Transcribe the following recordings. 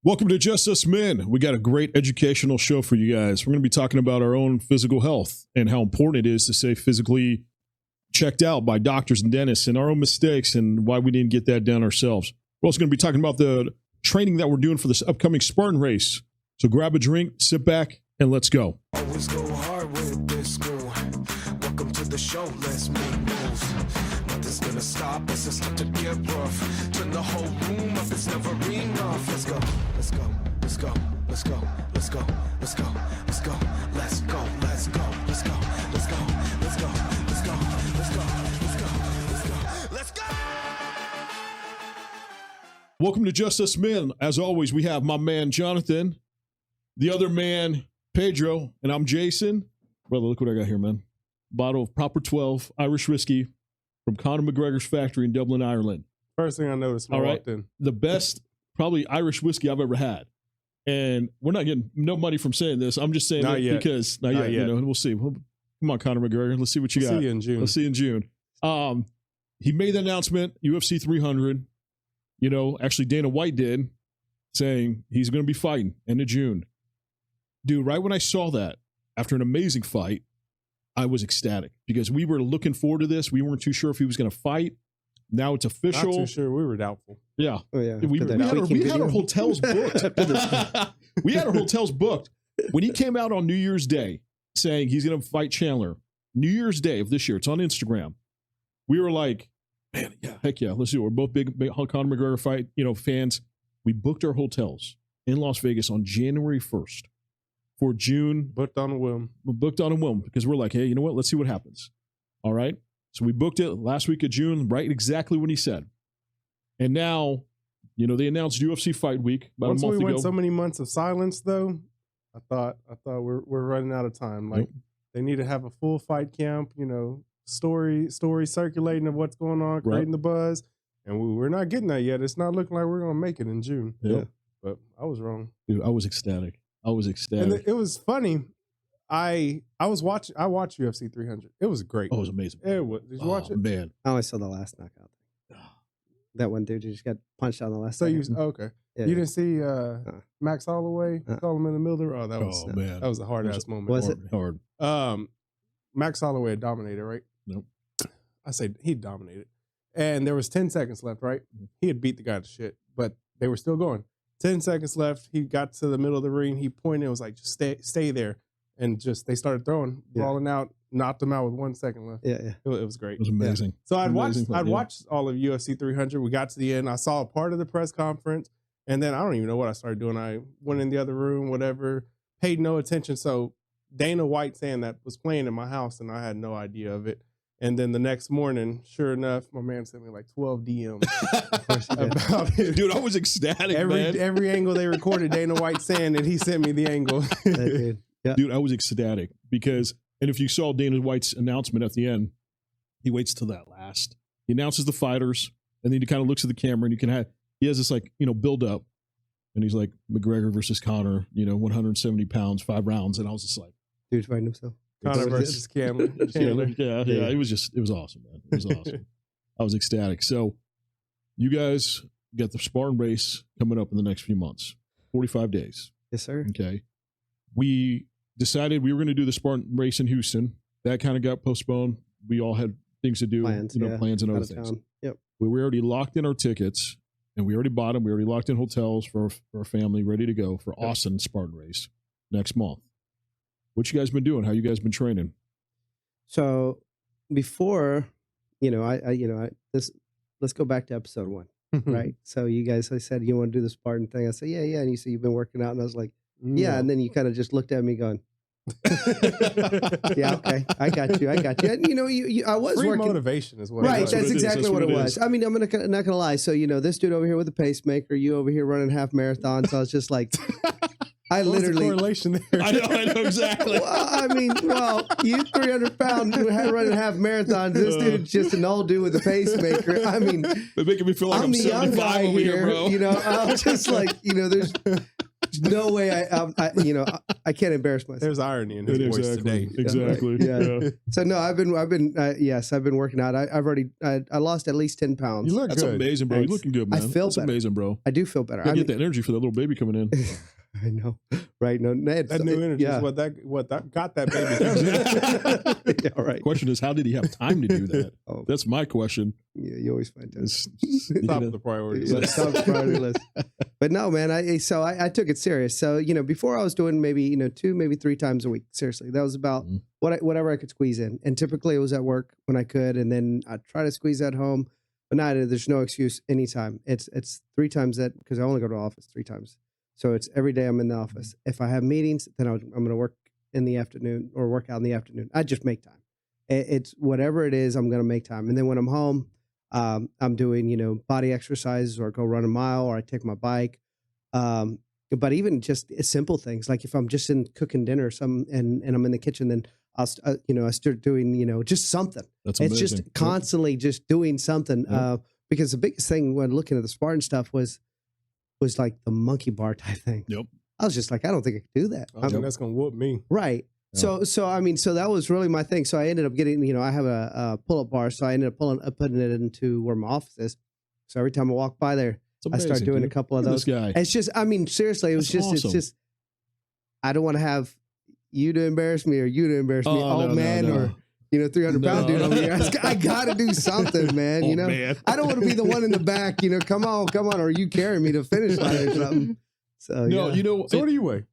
Welcome to Just Us Men. We got a great educational show for you guys. We're going to be talking about our own physical health and how important it is to stay physically checked out by doctors and dentists and our own mistakes and why we didn't get that done ourselves. We're also going to be talking about the training that we're doing for this upcoming Spartan race. So grab a drink, sit back, and let's go. Always go hard with this school. Welcome to the show, let's make moves. Nothing's gonna stop us, it's not to get rough. Turn the whole room up, it's never enough. Let's go, let's go, let's go, let's go, let's go, let's go, let's go, let's go, let's go, let's go, let's go, let's go, let's go, let's go, let's go, let's go, let's go. Welcome to Just Us Men. As always, we have my man Jonathan, the other man Pedro, and I'm Jason. Brother, look what I got here, man. Bottle of proper 12 Irish whiskey from Conor McGregor's factory in Dublin, Ireland. First thing I noticed when I walked in. The best, probably Irish whiskey I've ever had. And we're not getting no money from saying this. I'm just saying it because not yet. You know, we'll see. Come on, Conor McGregor. Let's see what you got. See you in June. Let's see you in June. He made the announcement, UFC 300. You know, actually Dana White did, saying he's going to be fighting end of June. Dude, right when I saw that, after an amazing fight, I was ecstatic because we were looking forward to this. We weren't too sure if he was going to fight. Now it's official. Not too sure. We were doubtful. Yeah. Oh, yeah. We had our hotels booked. We had our hotels booked. When he came out on New Year's Day saying he's going to fight Chandler, New Year's Day of this year, it's on Instagram. We were like, man, yeah, heck yeah, let's do it. We're both big Conor McGregor fight, fans. We booked our hotels in Las Vegas on January 1st for June. Booked on a whim. We booked on a whim because we're like, hey, you know what? Let's see what happens. All right. So we booked it last week of June, right exactly when he said. And now, they announced UFC Fight Week about Once a month ago. we went so many months of silence, though, I thought we're running out of time. Like they need to have a full fight camp, story circulating of what's going on, creating the buzz. And we're not getting that yet. It's not looking like we're going to make it in June. Yeah. But I was wrong. Dude, I was ecstatic. And it was funny. I watched UFC 300. It was great. Oh, it was amazing. It was. Did you watch it? Man. I only saw the last knockout. That one dude who just got punched on the last. So second. okay. Yeah, you didn't see Max Holloway call him in the middle there? Oh, that was a hard ass moment. Was it hard? Max Holloway had dominated, right? Nope. I say he dominated. And there was 10 seconds left, right? He had beat the guy to shit, but they were still going. 10 seconds left. He got to the middle of the ring. He pointed and was like, just stay there. And they started throwing, brawling out, knocked him out with 1 second left. Yeah. It was great. It was amazing. Yeah. So I'd watched all of UFC 300. We got to the end. I saw a part of the press conference. And then I don't even know what I started doing. I went in the other room, whatever, paid no attention. So Dana White saying that was playing in my house and I had no idea of it. And then the next morning, sure enough, my man sent me like 12 DMs about it. Dude, I was ecstatic, man. Every angle they recorded Dana White saying it, he sent me the angle. Dude, I was ecstatic because, and if you saw Dana White's announcement at the end, he waits till that last. He announces the fighters, and then he kind of looks at the camera, and he has this build up, and he's like McGregor versus Conor, 170 pounds, 5 rounds, and I was just like, dude's fighting himself. Conor versus Chandler. Yeah. It was awesome, man. It was awesome. I was ecstatic. So, you guys got the Spartan race coming up in the next few months, 45 days. Yes, sir. Okay. We decided we were going to do the Spartan race in Houston. That kind of got postponed. We all had things to do, plans and other things. Yep. We were already locked in our tickets, and we already bought them. We already locked in hotels for our family, ready to go for Austin Spartan race next month. What you guys been doing? How you guys been training? So before, let's go back to episode 1, right? So you guys, I said, you want to do the Spartan thing? I said, yeah. And you said, you've been working out. And I was like, yeah. And then you kind of just looked at me going, yeah, okay. I got you. And, I was Free working. motivation is what right. it was. That's exactly what it was. I mean, I'm not going to lie. So, this dude over here with a pacemaker, you over here running half marathons. So I was just like, I literally the correlation there. I know exactly. You 300-pound running half marathons. This dude's just an old dude with a pacemaker. I mean, they're making me feel like I'm the young 75 guy over here, bro. I was just like, no way. I can't embarrass myself. There's irony in his voice today. Exactly. Yeah. So no, I've been working out. I lost at least 10 pounds. You look That's good. amazing, bro. You're looking good, man. I feel That's better. amazing, bro. I do feel better. I get the energy for that little baby coming in. I know, right? No, That new energy is what got that baby. Yeah, right. Question is, how did he have time to do that? Oh. That's my question. Yeah, you always find time. Top of the priority Yeah, list. top of the priority list. But no, man. I took it serious. So before I was doing maybe 2, maybe 3 times a week. Seriously, that was about whatever I could squeeze in. And typically it was at work when I could, and then I try to squeeze at home. But there's no excuse anytime. It's 3 times that, because I only go to the office 3 times. So it's every day I'm in the office. If I have meetings, then I'm going to work in the afternoon or work out in the afternoon. I just make time. It's whatever it is, I'm going to make time. And then when I'm home, I'm doing, body exercises, or go run a mile, or I take my bike. But even just simple things, like if I'm just cooking dinner and I'm in the kitchen, then I'll I start doing, just something. That's it's amazing. just constantly just doing something. Because the biggest thing when looking at the Spartan stuff was like the monkey bar type thing. Yep. I was just like, I don't think I could do that. I think that's gonna whoop me. Right. Yeah. So that was really my thing. So I ended up getting, I have a pull-up bar. So I ended up putting it into where my office is. So every time I walk by there, I start doing a couple of those. This guy. It's just, seriously, That's awesome. it's just, I don't want to have you to embarrass me or you to embarrass me. Oh, no, man, no. or 300-pound dude over here. I got to do something, man. Man. I don't want to be the one in the back. Come on, or you carry me to finish line or something. So So what do you weigh?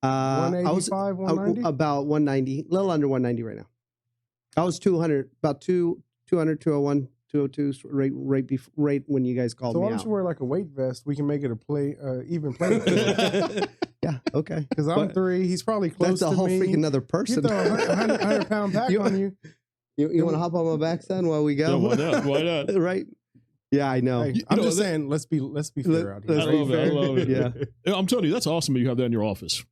I was 185, 190? about 190, a little under 190 right now. I was 200, about 200, 201, 202, right when you guys called So me why don't out. you wear like a weight vest? We can make it a even playing field. Yeah, okay. Because I'm 3, he's probably close That's to a whole me. freaking other You person. throw a 100-pound pack on you. You want to hop on my back, son, while we go? Yeah, why not? Why not? Right? Yeah, I know. Hey, You I'm know, just that- saying, let's be fair out here. let's I be love it. I fair. love it. Yeah. I'm telling you, that's awesome that you have that in your office.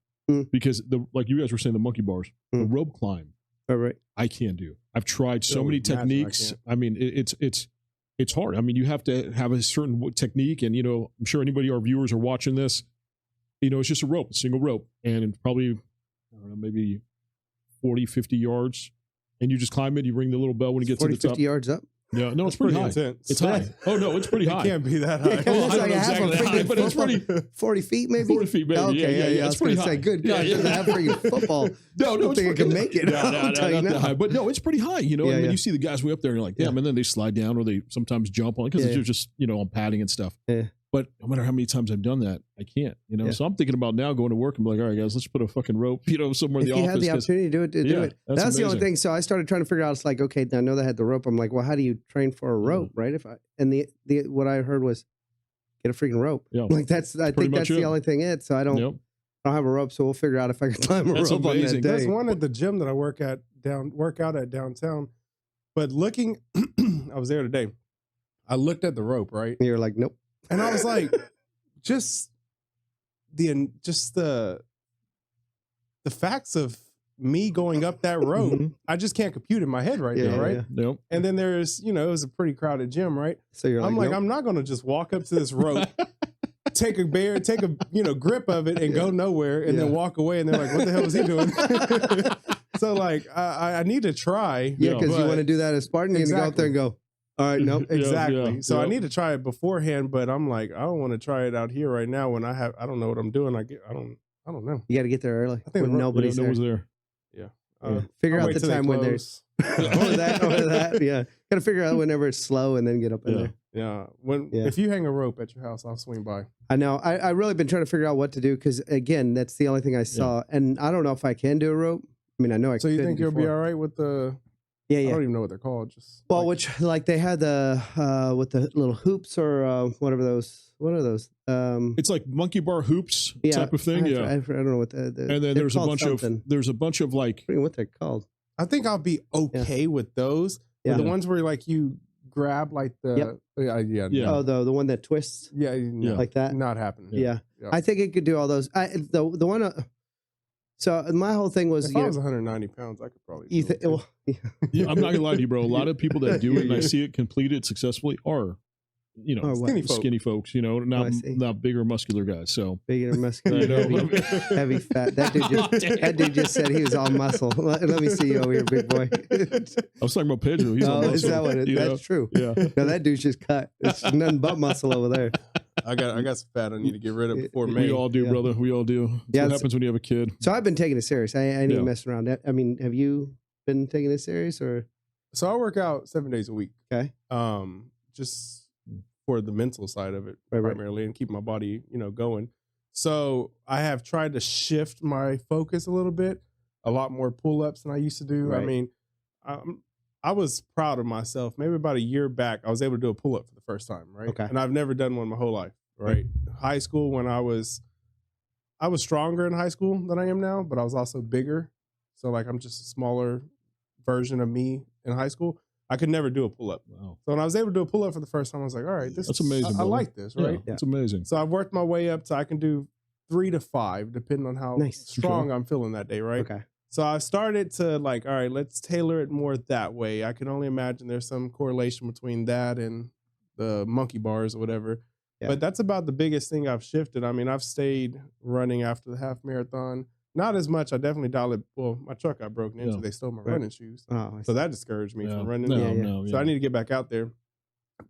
Because like you guys were saying, the monkey bars, the rope climb, All right. I can't do. I've tried so Don't many imagine I techniques. can't. I mean, it's hard. I mean, you have to have a certain technique, and I'm sure anybody, our viewers are watching this. It's just a single rope, and probably I don't know, maybe 40, 50 yards, and you just climb it. You ring the little bell when you get 40, to the top. 50 yards up. Yeah, no, it's pretty high. intense. It's high. Oh no, it's pretty It high. can't be that high. Yeah, Oh, it's I don't like know half a exactly how high, freaking but it's football. pretty 40 feet, maybe? 40 feet, maybe. Okay, Yeah, I it's was pretty going to say, high. good Yeah, God, yeah. half freaking football. No, I don't think I can make it. No, I'll tell you not that now. high. But no, it's pretty high, and then yeah. you see the guys way up there, and you're like, damn, Yeah. and then they slide down, or they sometimes jump on, because Yeah. they're just, on padding and stuff. Yeah. But no matter how many times I've done that, I can't, Yeah. So I'm thinking about now going to work and be like, all right, guys, let's put a fucking rope, somewhere in If the you office. had the 'cause- opportunity to do it, do Yeah, it. that's That's the only amazing. thing. So I started trying to figure out. It's like, okay, I know they had the rope. I'm like, well, how do you train for a rope, right? And the what I heard was get a freaking rope. Yeah. Like I think pretty that's much the it. only thing. So I don't Yep. have a rope. So we'll figure out if I can climb a That's rope on amazing. that There's day. one at the gym that I work out at downtown. But looking, I was there today. I looked at the rope, right? And you're like, nope. And I was like, just the facts of me going up that rope, Mhm. I just can't compute in my head right Yeah, now, right? yeah. Nope. And then there's, it was a pretty crowded gym, right? So you're like, I'm like, nope. I'm not gonna just walk up to this rope, take a grip of it and go nowhere, and then Yeah. walk away. And they're like, what the hell is he doing? So like, I need to try. Yeah, because you but- want to do that as Spartan. You're going to go up there and go, all right, nope. Exactly. yeah, So I yeah. need to try it beforehand, but I'm like, I don't want to try it out here right now when I don't know what I'm doing. I don't know. You got to get there early I think when the rope- nobody's no there. one's there. Figure I'll out wait the till they time when there's close. or that. Yeah, got to figure out whenever it's slow and then get up in Yeah. there. Yeah. Yeah. If you hang a rope at your house, I'll swing by. I know. I really been trying to figure out what to do because again, that's the only thing I saw, and I don't know if I can do a rope. I mean, I know I. So you could think you'll be before. all right with the? Yeah, I yeah. don't even know what they're called. Just Well, like- which like they had the with the little hoops or whatever those. What are those? It's like monkey bar hoops Yeah, type of thing. I Yeah. don't know what the And then they're there's a called bunch something. of like, I forget what they're called. I think I'll be okay with those. But Yeah. the ones where like you grab like the Yeah. Oh, the one that twists yeah, no, like that. not happening. Yeah. Yeah. I think it could do all those. The one. So my whole thing was, If I was 190 pounds, I could probably. you do it think? too. Well, yeah, I'm not gonna lie to you, bro. A lot of people that do it and I Yeah. see it completed successfully are Skinny folks, not bigger muscular guys. So bigger muscular, heavy fat. That dude just said he was all muscle. Let me see you over here, big boy. I was talking about Pedro. He's all muscle. Is that what that's true? Yeah. No, that dude's just cut. It's nothing but muscle over there. I got some fat I need to get rid of before May. We all do, brother. We all do. That's what happens when you have a kid. So I've been taking it serious. I ain't messing around. I mean, have you been taking it serious or? So I work out 7 days a week. Okay. Just for the mental side of it primarily and keep my body, going. So I have tried to shift my focus a little bit, a lot more pull-ups than I used to do. Right. I mean, I was proud of myself. Maybe about a year back, I was able to do a pull-up for the first time, right? Okay. And I've never done one my whole life, right? High school, when I was stronger in high school than I am now, but I was also bigger. So like I'm just a smaller version of me in high school. I could never do a pull-up. Wow. So when I was able to do a pull-up for the first time, I was like, all right, That's amazing. I like this, right? Yeah, that's amazing. So I've worked my way up to I can do 3 to 5, depending on how strong I'm feeling that day, right? Okay. So I started to like, all right, let's tailor it more that way. I can only imagine there's some correlation between that and the monkey bars or whatever. Yeah. But that's about the biggest thing I've shifted. I mean, I've stayed running after the half marathon. Not as much. I definitely dialed it. Well, my truck got broken into. They stole my running shoes. So that discouraged me from running. So I need to get back out there.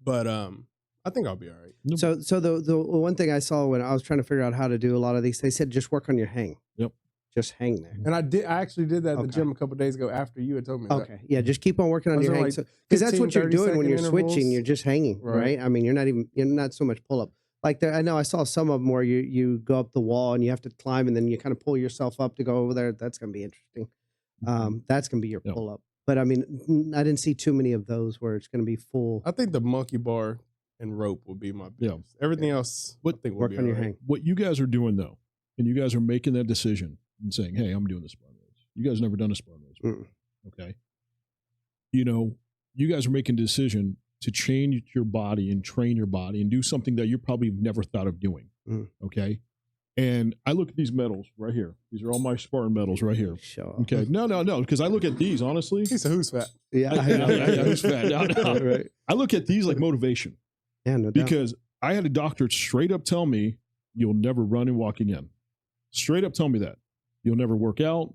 But I think I'll be all right. So the one thing I saw when I was trying to figure out how to do a lot of these, they said just work on your hang. Yep. Just hang there. And I actually did that at the gym a couple of days ago after you had told me that. Okay. Yeah, just keep on working on your hang. Because that's what you're doing when you're switching. You're just hanging, right? I mean, you're not so much pull up. Like I know I saw some of them where you go up the wall and you have to climb and then you kind of pull yourself up to go over there. That's going to be interesting. That's going to be your pull up. But I mean, I didn't see too many of those where it's going to be full. I think the monkey bar and rope will be my biggest. Everything else, I think will be on your hang. What you guys are doing though, and you guys are making that decision and saying, "Hey, I'm doing the Spartan race." You guys never done a Spartan race, okay? You guys are making a decision to change your body and train your body and do something that you probably never thought of doing. Okay. And I look at these medals right here. These are all my Spartan medals right here. Okay. No. Because I look at these, honestly. He said, who's fat? Yeah. Who's fat? No. Right. I look at these like motivation. Yeah, no doubt. Because I had a doctor straight up tell me, you'll never run and walk again. Straight up tell me that. You'll never work out.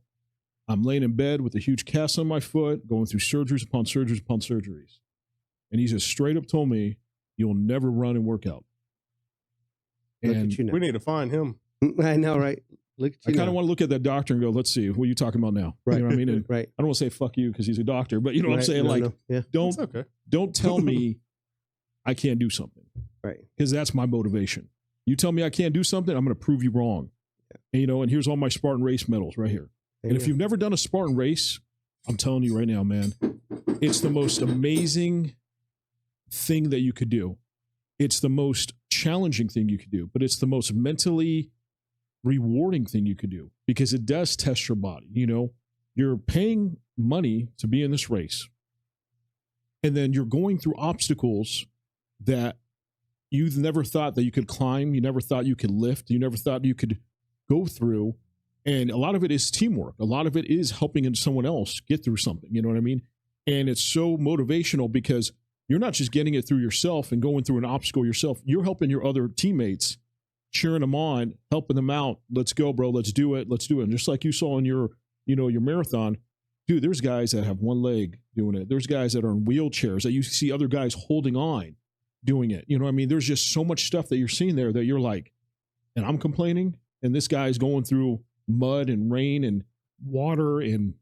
I'm laying in bed with a huge cast on my foot, going through surgeries upon surgeries upon surgeries. And he just straight up told me, you'll never run and work out. And we need to find him. I know, right? I kind of want to look at that doctor and go, let's see, what are you talking about now? Right. You know what I mean? And right. I don't want to say fuck you because he's a doctor, but you know what I'm saying? No, don't tell me I can't do something. Right. Because that's my motivation. You tell me I can't do something, I'm going to prove you wrong. And, and here's all my Spartan race medals right here. And if you've never done a Spartan race, I'm telling you right now, man, it's the most amazing thing that you could do. It's the most challenging thing you could do, but it's the most mentally rewarding thing you could do because it does test your body. You're paying money to be in this race, and then you're going through obstacles that you've never thought that you could climb, you never thought you could lift, you never thought you could go through. And a lot of it is teamwork. A lot of it is helping someone else get through something. You know what I mean? And it's so motivational because you're not just getting it through yourself and going through an obstacle yourself. You're helping your other teammates, cheering them on, helping them out. Let's go, bro. Let's do it. Let's do it. And just like you saw in your marathon, dude, there's guys that have one leg doing it. There's guys that are in wheelchairs that you see other guys holding on doing it. You know what I mean? There's just so much stuff that you're seeing there that you're like, and I'm complaining, and this guy's going through mud and rain and water and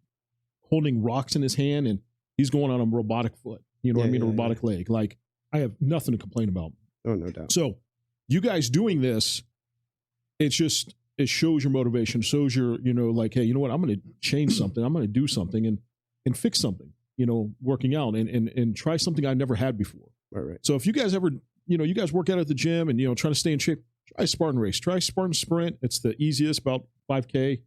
holding rocks in his hand, and he's going on a robotic foot. You know what I mean? A robotic leg. Like, I have nothing to complain about. Oh, no doubt. So you guys doing this, it shows your motivation, shows your, like, hey, you know what? I'm going to change something. I'm going to do something and fix something, working out and try something I never had before. Right. So if you guys ever, you guys work out at the gym and, trying to stay in shape, try Spartan race, try Spartan sprint. It's the easiest, about 5K,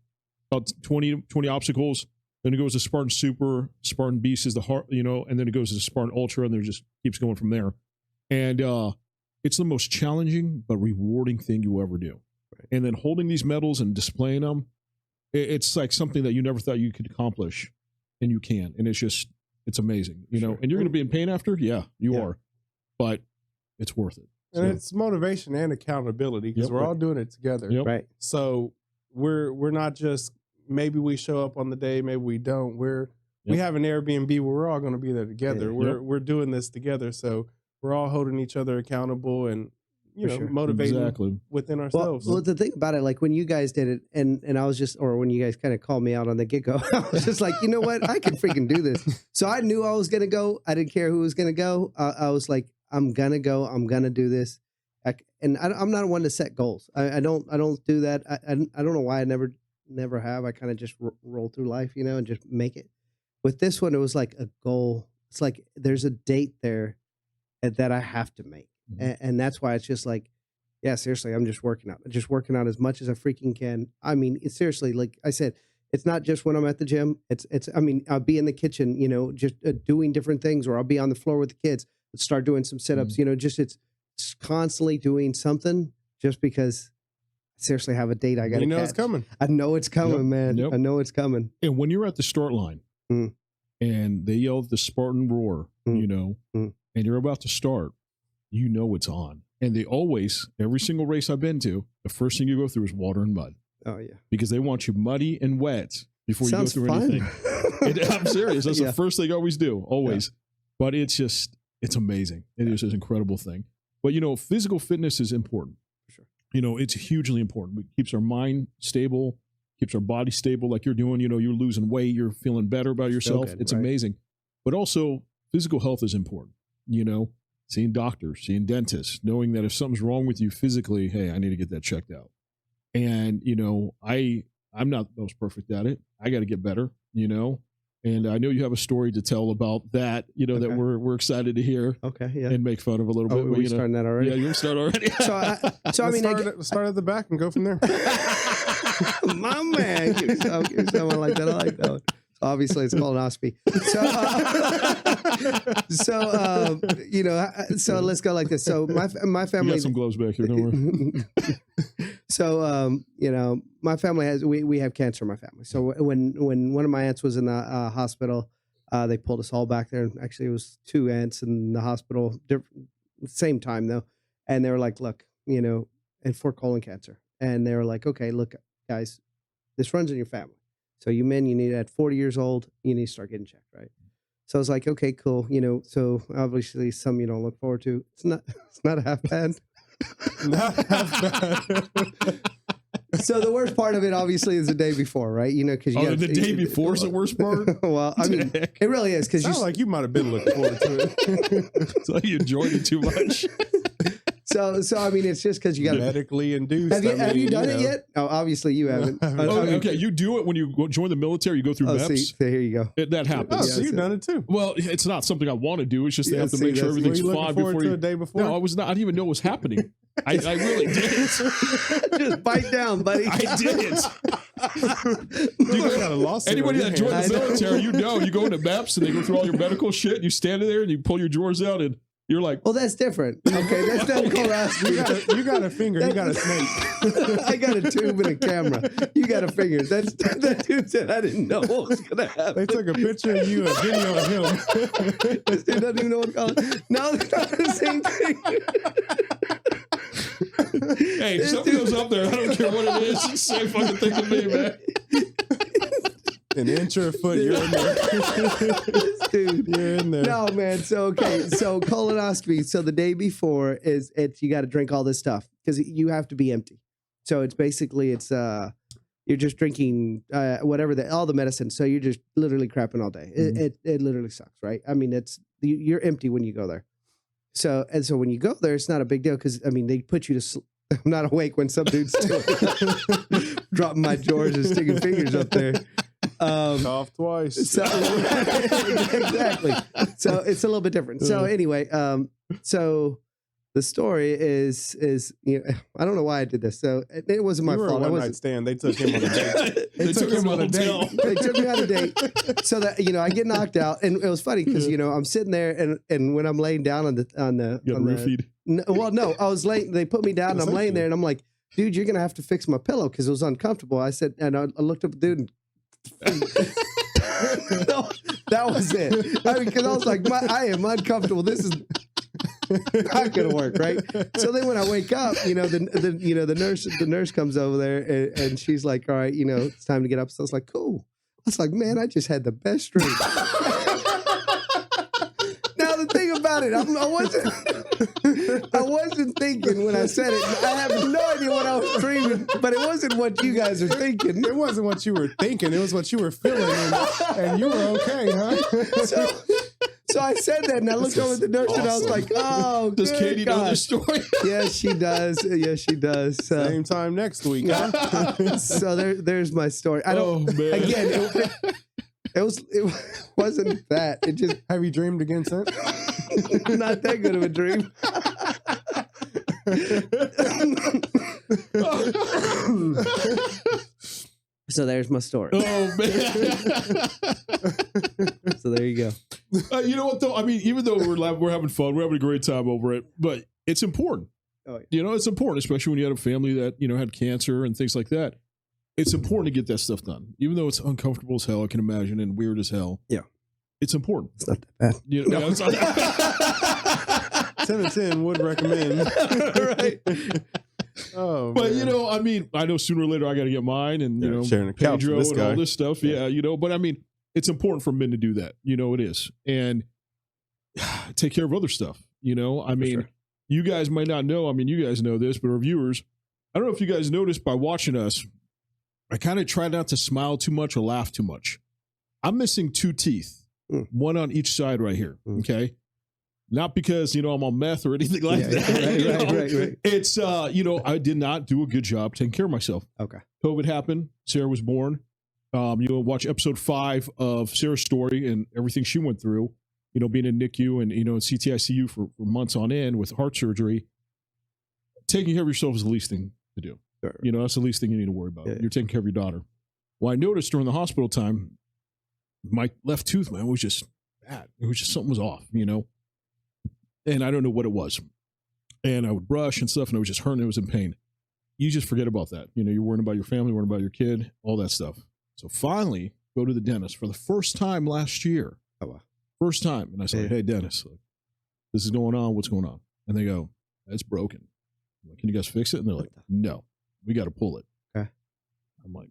about 20 obstacles. Then it goes to Spartan Super, Spartan Beast is the heart, and then it goes to Spartan Ultra, and then it just keeps going from there. And it's the most challenging but rewarding thing you ever do. Right. And then holding these medals and displaying them, it's like something that you never thought you could accomplish, and you can. And it's amazing, and you're going to be in pain after? Yeah, you are. But it's worth it. And it's motivation and accountability because we're all doing it together. Yep. Right. So we're not just, maybe we show up on the day, maybe we don't. We have an Airbnb where we're all going to be there together. Yeah. We're doing this together. So we're all holding each other accountable and, motivating within ourselves. Well, the thing about it, like when you guys did it, and I was just, or when you guys kind of called me out on the get-go, I was just like, you know what? I can freaking do this. So I knew I was going to go. I didn't care who was going to go. I was like, I'm going to go. I'm going to do this. And I'm not one to set goals. I don't do that. I don't know why I never have. I kind of just roll through life, and just make it. With this one, it was like a goal. It's like there's a date there that I have to make. And that's why it's just like, yeah, seriously, I'm just working out as much as I freaking can. I mean, it's seriously, like I said, it's not just when I'm at the gym. I mean, I'll be in the kitchen, just doing different things, or I'll be on the floor with the kids, start doing some sit-ups, it's constantly doing something just because I seriously have a date I got to catch. It's coming. I know it's coming, man. Yep. I know it's coming. And when you're at the start line and they yell the Spartan roar, and you're about to start, it's on. And they always, every single race I've been to, the first thing you go through is water and mud. Oh, yeah. Because they want you muddy and wet before Sounds you go through fun. anything. I'm serious. That's the first thing I always do, always. Yeah. But it's amazing. It is an incredible thing. But, physical fitness is important. For sure. It's hugely important. It keeps our mind stable, keeps our body stable like you're doing. You're losing weight, you're feeling better about yourself. Good, it's right. amazing. But also, physical health is important. Seeing doctors, seeing dentists, knowing that if something's wrong with you physically, hey, I need to get that checked out. And, I'm not the most perfect at it. I got to get better, and I know you have a story to tell about that, that we're excited to hear. Okay, yeah. And make fun of a little bit. We're starting that already? Yeah, you're starting already. So I mean, start at the back and go from there. My man, give someone like that. I like that one. Obviously, it's colonoscopy. So let's go like this. So my family. You got some gloves back here, don't worry. So my family has we have cancer in my family. So when one of my aunts was in the hospital, they pulled us all back there. Actually, it was 2 aunts in the hospital, same time though, and they were like, "Look, and for colon cancer," and they were like, "Okay, look, guys, this runs in your family. So you men, you need at 40 years old, you need to start getting checked, right?" So I was like, okay, cool. So obviously some you don't look forward to. It's not half bad. Not half bad. So the worst part of it obviously is the day before, right? Because the day before is the worst part. Well, I mean, it really is because like you might have been looking forward to it. It's like you enjoyed it too much. So I mean, it's just because you got medically induced. Have you done it yet? Oh, obviously you haven't. Okay, you do it when you join the military. You go through MEFFEX. See, here you go. That happens. Oh, so you've done it too. Well, it's not something I want to do. It's just they have to make sure everything's fine before the day before. No, I was not. I didn't even know it was happening. I really didn't. Just bite down, buddy. I didn't. You got a lawsuit. Anybody that joined the military, you go into MEFFEX and they go through all your medical shit. And you stand there and you pull your drawers out and you're like, well, that's different. Okay, that's not colonoscopy. You got a finger. You got a snake. I got a tube and a camera. You got a finger. That dude said I didn't know what was going to happen. They took a picture of you and a video of him. This dude doesn't even know what to call it. No, it's not the same thing. Hey, if something goes up there, I don't care what it is. It's the same fucking thing to me, man. An inch or a foot, you're in there. Dude, you're in there. No, man. So colonoscopy. So the day before you got to drink all this stuff because you have to be empty. So it's basically you're just drinking whatever all the medicine. So you're just literally crapping all day. Mm-hmm. It literally sucks, right? I mean, you're empty when you go there. So when you go there, it's not a big deal because I mean they put you to sleep. I'm not awake when some dude's still dropping my drawers and sticking fingers up there. Cough twice. So, exactly. So it's a little bit different. So anyway, so the story is I don't know why I did this. So it wasn't my fault. One night stand. They took him on a date. They took him on a date. They took me on a date. So that I get knocked out, and it was funny because I'm sitting there, and when I'm laying down on the roofied. No, I was laying. They put me down, and I'm laying there, and I'm like, dude, you're gonna have to fix my pillow because it was uncomfortable. I said, and I looked up at the dude. That was it. I mean, because I was like, I am uncomfortable. This is not gonna work, right? So then when I wake up, the nurse comes over there and she's like, all right, it's time to get up. So I was like, cool. I was like, man, I just had the best dream. Now the thing about it, I wasn't thinking when I said it. I have no idea what I was dreaming, but it wasn't what you guys are thinking. It wasn't what you were thinking. It was what you were feeling, and you were okay, huh? So I said that, and I looked over at the nurse, and I was like, "Oh, does Katie know this story?" Yes, she does. Yes, she does. Same time next week. Huh? So there's my story. I don't. Oh, man. Again, it wasn't that. It just. Have you dreamed again since? Not that good of a dream. So there's my story. Oh man! So there you go. You know what though? I mean, even though we're having fun, we're having a great time over it, but it's important. Oh, yeah. It's important, especially when you had a family that had cancer and things like that. It's important to get that stuff done, even though it's uncomfortable as hell. I can imagine and weird as hell. Yeah, it's important. It's not that bad. No. It's not that 10 of 10 would recommend. Right. Oh, but man. I mean, I know sooner or later I got to get mine, and sharing a couch Pedro with this and guy. all this stuff. Yeah, but I mean, it's important for men to do that. It is, and take care of other stuff. I mean, sure. You guys might not know. I mean, you guys know this, but our viewers, I don't know if you guys noticed by watching us, I kind of try not to smile too much or laugh too much. I'm missing 2 teeth, one on each side right here. Okay. Not because, I'm on meth or anything like that. Right. It's, I did not do a good job taking care of myself. Okay. COVID happened. Sarah was born. Watch episode 5 of Sarah's story and everything she went through, being in NICU and, in CTICU for months on end with heart surgery. Taking care of yourself is the least thing to do. Sure. That's the least thing you need to worry about. Yeah. You're taking care of your daughter. Well, I noticed during the hospital time, my left tooth, man, was just bad. It was just something was off, and I don't know what it was. And I would brush and stuff, and it was just hurting. It was in pain. You just forget about that. You're worrying about your family, worrying about your kid, all that stuff. So finally, go to the dentist for the first time last year. Oh, wow. First time. And I said, hey, dentist, this is going on. What's going on? And they go, it's broken. I'm like, can you guys fix it? And they're like, no, we got to pull it. Okay. I'm like,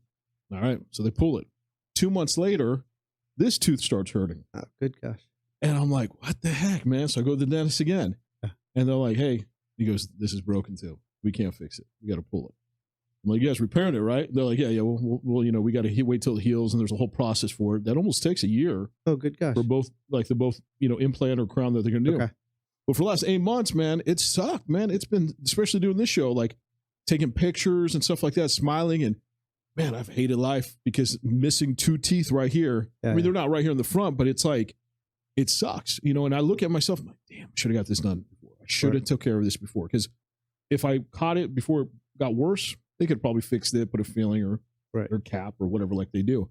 all right. So they pull it. 2 months later, this tooth starts hurting. Oh, good gosh. And I'm like, what the heck, man? So I go to the dentist again. And they're like, hey, he goes, this is broken too. We can't fix it. We got to pull it. I'm like, you guys repairing it, right? They're like, yeah, well, we got to wait till it heals, and there's a whole process for it. That almost takes a year. Oh, good gosh. For both implant or crown that they're going to do. Okay. But for the last 8 months, man, it sucked, man. It's been, especially doing this show, like taking pictures and stuff like that, smiling, and man, I've hated life because missing 2 teeth right here. Yeah, I mean, they're not right here in the front, but it's like, it sucks, and I look at myself, I'm like, damn, I should have got this done before. I should have took care of this before, because if I caught it before it got worse, they could probably fix it, put a filling or cap or whatever like they do.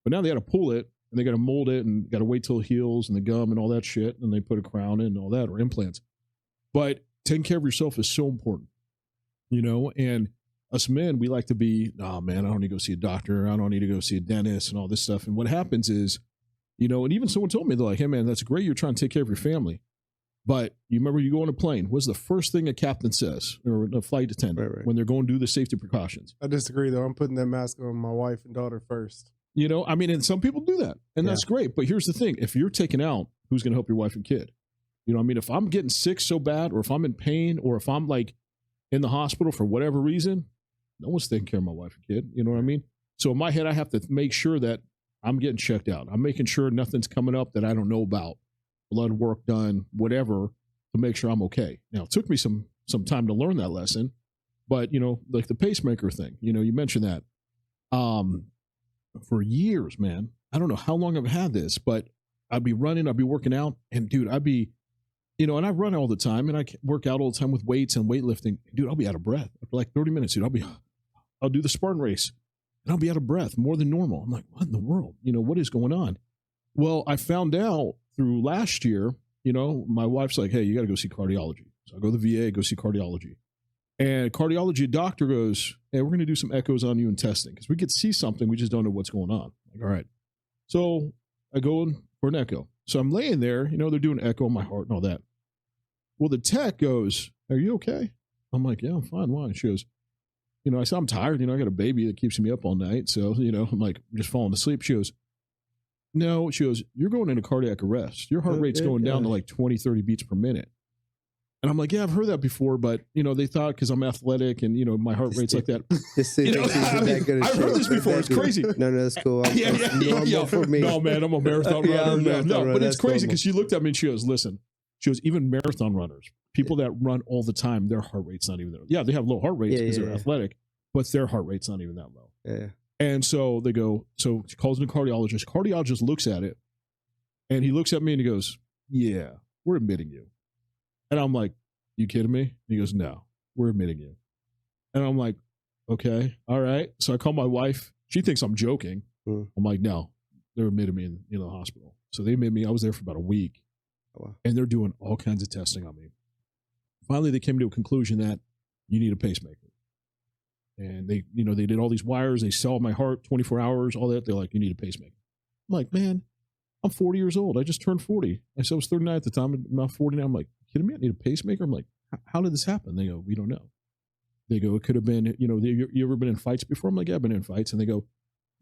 But now they got to pull it, and they got to mold it, and got to wait till it heals, and the gum and all that shit, and they put a crown in and all that, or implants. But taking care of yourself is so important, and us men, we like to be, oh man, I don't need to go see a doctor, I don't need to go see a dentist and all this stuff. And what happens is, and even someone told me, they're like, hey man, that's great, you're trying to take care of your family. But you remember, you go on a plane, what's the first thing a captain says, or a flight attendant, when they're going to do the safety precautions? I disagree, though. I'm putting that mask on my wife and daughter first. I mean, and some people do that, and that's great. But here's the thing. If you're taken out, who's going to help your wife and kid? I mean, if I'm getting sick so bad, or if I'm in pain, or if I'm like in the hospital for whatever reason, no one's taking care of my wife and kid. You know what I mean? So in my head, I have to make sure that I'm getting checked out. I'm making sure nothing's coming up that I don't know about. Blood work done, whatever, to make sure I'm okay. Now, it took me some time to learn that lesson, but, like the pacemaker thing, you mentioned that. For years, man, I don't know how long I've had this, but I'd be running, I'd be working out, and dude, I'd be, and I run all the time, and I work out all the time with weights and weightlifting. Dude, I'll be out of breath after like 30 minutes, dude. I'll do the Spartan race, and I'll be out of breath more than normal. I'm like, what in the world? What is going on? Well, I found out through last year, my wife's like, hey, you got to go see cardiology. So I go to the VA, go see cardiology. And cardiology doctor goes, hey, we're going to do some echoes on you and testing, because we could see something, we just don't know what's going on. Like, all right. So I go in for an echo. So I'm laying there, they're doing echo on my heart and all that. well, the tech goes, "Are you okay?" I'm like, "Yeah, I'm fine." Why? She goes, I said, "I'm tired. I got a baby that keeps me up all night. So, I'm like, I'm just falling asleep." She goes, "No." She goes, "You're going into cardiac arrest. Your heart rate's going down to like 20, 30 beats per minute." And I'm like, "Yeah, I've heard that before, but they thought because I'm athletic and my heart rate's like that." I've heard this before. It's crazy. No, that's cool. Normal for me. No, man, I'm a marathon runner. No, but it's crazy because she looked at me and she goes, "Listen," she goes, "even marathon runners, people that run all the time, their heart rate's not even there. Yeah, they have low heart rates because they're athletic, but their heart rate's not even that low." Yeah. And so they go, so she calls in a cardiologist. Cardiologist looks at it and he looks at me and he goes, "Yeah, we're admitting you." And I'm like, "You kidding me?" And he goes, "No, we're admitting you." And I'm like, "Okay, all right." So I call my wife. She thinks I'm joking. I'm like, "No, they're admitting me in the hospital." So they admitted me. I was there for about a week. Oh, wow. And they're doing all kinds of testing on me. Finally, they came to a conclusion that you need a pacemaker. And they did all these wires. They saw my heart 24 hours, all that. They're like, "You need a pacemaker." I'm like, "Man, I'm 40 years old. I just turned 40. I said I was 39 at the time. I'm now 40 now." I'm like, "Kidding me? I need a pacemaker?" I'm like, "How did this happen?" They go, "We don't know." They go, "It could have been, you ever been in fights before?" I'm like, "Yeah, I've been in fights." And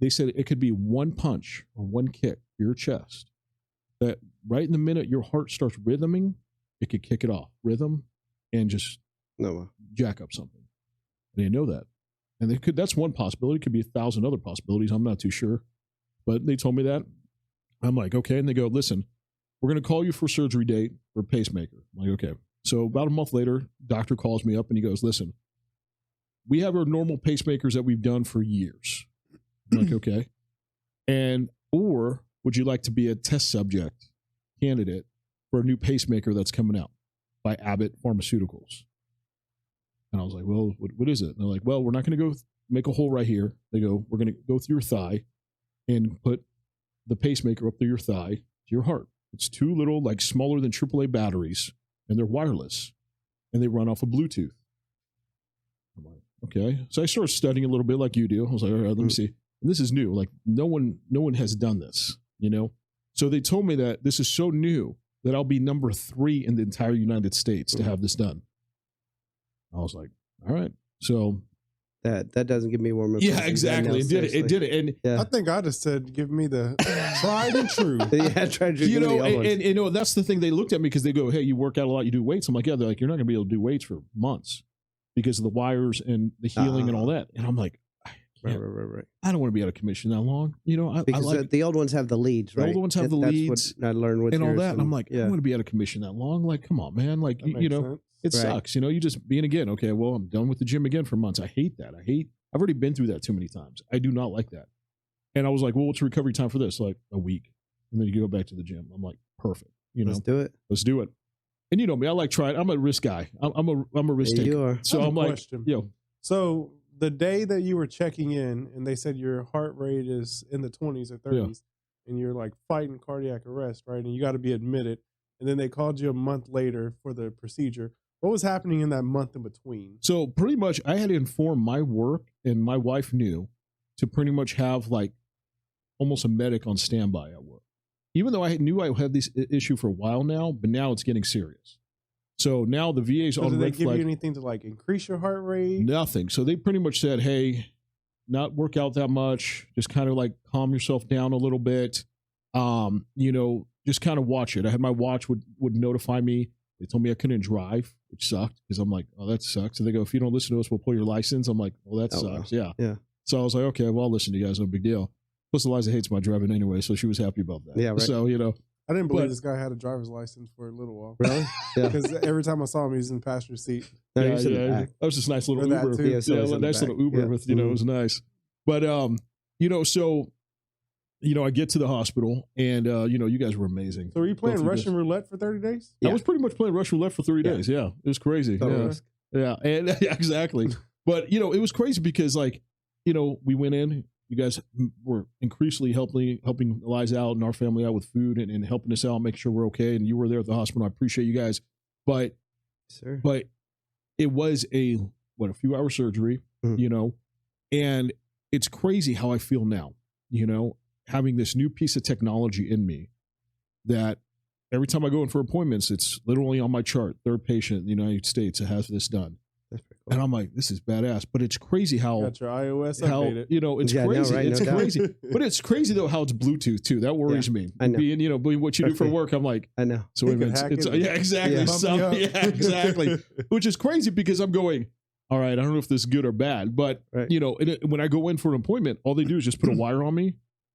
they said it could be one punch or one kick to your chest that right in the minute your heart starts rhythming, it could kick it off, rhythm, and just jack up something. They didn't know that. And that's one possibility. It could be 1,000 other possibilities. I'm not too sure. But they told me that. I'm like, "Okay." And they go, "Listen, we're going to call you for surgery date for pacemaker." I'm like, "Okay." So about a month later, doctor calls me up and he goes, "Listen, we have our normal pacemakers that we've done for years." I'm like, "Okay. Or would you like to be a test subject candidate for a new pacemaker that's coming out by Abbott Pharmaceuticals?" And I was like, "Well, what is it?" And they're like, "Well, we're not going to go make a hole right here." They go, "We're going to go through your thigh and put the pacemaker up through your thigh to your heart. It's two little, like smaller than AAA batteries, and they're wireless, and they run off of Bluetooth." I'm like, "Okay." So I started studying a little bit like you do. I was like, "All right, let me see." And this is new. Like no one has done this, So they told me that this is so new that I'll be number 3 in the entire United States to have this done. I was like, "All right." So that doesn't give me warm. Yeah, exactly. It did it. And I think I just said, "Give me the tried and true." Yeah, tried and true. and that's the thing. They looked at me because they go, "Hey, you work out a lot, you do weights." I'm like, "Yeah." They're like, "You're not going to be able to do weights for months because of the wires and the healing and all that." And I'm like, Right. "I don't want to be out of commission that long." Because the old ones have the leads, right? The old ones have the leads. What I learned with and all that. And I'm like, "I don't want to be out of commission that long." Like, come on, man. Like, it sucks. You just being again, okay, well, I'm done with the gym again for months. I hate that. I've already been through that too many times. I do not like that. And I was like, "Well, what's recovery time for this?" Like a week. And then you go back to the gym. I'm like, "Perfect." Let's do it. Let's do it. And you know me, I like trying. I'm a risk guy. I'm a risk taker. You are. So I'm like, So the day that you were checking in and they said your heart rate is in the 20s or 30s and you're like fighting cardiac arrest, right? And you got to be admitted. And then they called you a month later for the procedure. What was happening in that month in between? So pretty much I had to inform my work, and my wife knew, to pretty much have like almost a medic on standby at work. Even though I knew I had this issue for a while now, but now it's getting serious. So now the VA's on red flag. Did they give you anything to like increase your heart rate? Nothing. So they pretty much said, "Hey, not work out that much. Just kind of like calm yourself down a little bit. Just kind of watch it." I had my watch would notify me. They told me I couldn't drive, which sucked because I'm like, "Oh, that sucks." And they go, "If you don't listen to us, we'll pull your license." I'm like, "Well, that sucks." Wow. Yeah. So I was like, "Okay, well, I'll listen to you guys. No big deal." Plus, Eliza hates my driving anyway, so she was happy about that. Yeah, right. So, I didn't believe this guy had a driver's license for a little while. Really? Yeah. Because every time I saw him, he was in the passenger seat. No, yeah, he's in the back. that was just a nice little Or that Uber. too. Yeah, so he's in the nice back. little Uber Yeah. with, it was nice. But, so, I get to the hospital and, you guys were amazing. So were you playing Russian roulette for 30 days? I was pretty much playing Russian roulette for 3 days. Yeah. It was crazy. Yeah. And exactly. But, it was crazy because we went in, you guys were increasingly helping Eliza out and our family out with food and helping us out, make sure we're okay. And you were there at the hospital. I appreciate you guys. But it was a few hour surgery, and it's crazy how I feel now, having this new piece of technology in me that every time I go in for appointments, it's literally on my chart, 3rd patient in the United States that has this done. That's pretty cool. And I'm like, this is badass. But it's crazy how, Got your iOS updated. you know, it's Yeah, I know, crazy. right? It's No doubt. crazy. But it's crazy though how it's Bluetooth too. That worries me. I know. Being, you know, being what you do for Okay. work, I'm like, I know. so They wait a could minute, hack it's, it. yeah, exactly. Yeah. Bump me up. Yeah, exactly. Which is crazy because I'm going, all right, I don't know if this is good or bad, but Right. you know, when I go in for an appointment, all they do is just put a wire on me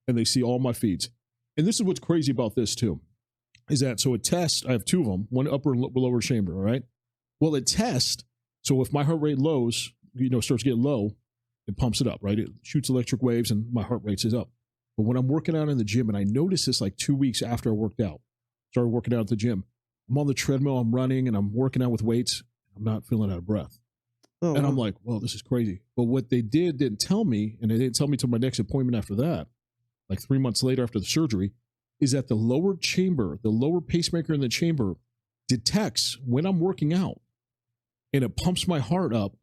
and they see all my feeds. And this is what's crazy about this too, is that, so a test, I have 2 of them, one upper and lower chamber, all right? Well, a test, so if my heart rate lows, you know, starts getting low, it pumps it up, right? It shoots electric waves and my heart rate is up. But when I'm working out in the gym, and I noticed this like 2 weeks after I started working out at the gym, I'm on the treadmill, I'm running and I'm working out with weights, I'm not feeling out of breath. Oh, And I'm wow. like, well, this is crazy. But what they didn't tell me, and they didn't tell me till my next appointment after that, like 3 months later after the surgery, is that the lower chamber, the lower pacemaker in the chamber detects when I'm working out and it pumps my heart up